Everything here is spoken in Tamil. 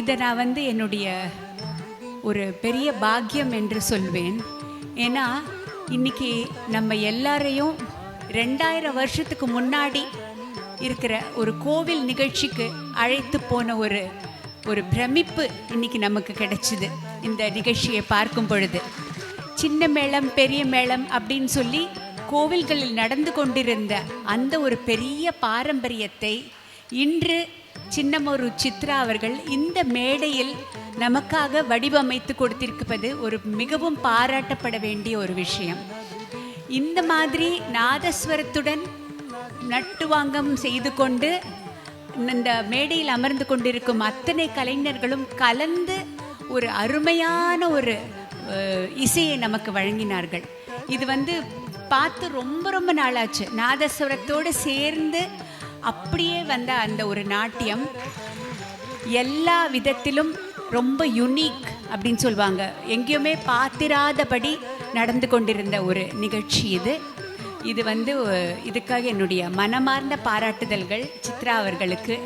இதை நான் வந்து என்னுடைய ஒரு பெரிய பாக்கியம் என்று சொல்வேன். ஏன்னா இன்னைக்கு நம்ம எல்லாரையும் 2000 வருஷத்துக்கு முன்னாடி இருக்கிற ஒரு கோவில் நிகழ்ச்சிக்கு அழைத்து போன ஒரு பிரமிப்பு இன்னைக்கு நமக்கு கிடைச்சிது. இந்த நிகழ்ச்சியை பார்க்கும் பொழுது சின்ன மேளம் பெரிய மேளம் அப்படின்னு சொல்லி கோவில்களில் நடந்து கொண்டிருந்த அந்த ஒரு பெரிய பாரம்பரியத்தை இன்று சின்னமொரு சித்ரா அவர்கள் இந்த மேடையில் நமக்காக வடிவமைத்து கொடுத்திருப்பது ஒரு மிகவும் பாராட்டப்பட வேண்டிய ஒரு விஷயம். இந்த மாதிரி நாதஸ்வரத்துடன் நட்டுவாங்கம் செய்து கொண்டு இந்த மேடையில் அமர்ந்து கொண்டிருக்கும் அத்தனை கலைஞர்களும் கலந்து ஒரு அருமையான ஒரு இசையை நமக்கு வழங்கினார்கள். இது வந்து பார்த்து ரொம்ப ரொம்ப நாளாச்சு. நாதஸ்வரத்தோடு சேர்ந்து அப்படியே வந்த அந்த ஒரு நாட்டியம் எல்லா விதத்திலும் ரொம்ப யுனிக் அப்படின்னு சொல்லுவாங்க. எங்கேயுமே பார்த்திராதபடி நடந்து கொண்டிருந்த ஒரு நிகழ்ச்சி இது வந்து இதுக்காக என்னுடைய மனமார்ந்த பாராட்டுதல்கள் சித்ரா அவர்களுக்கு.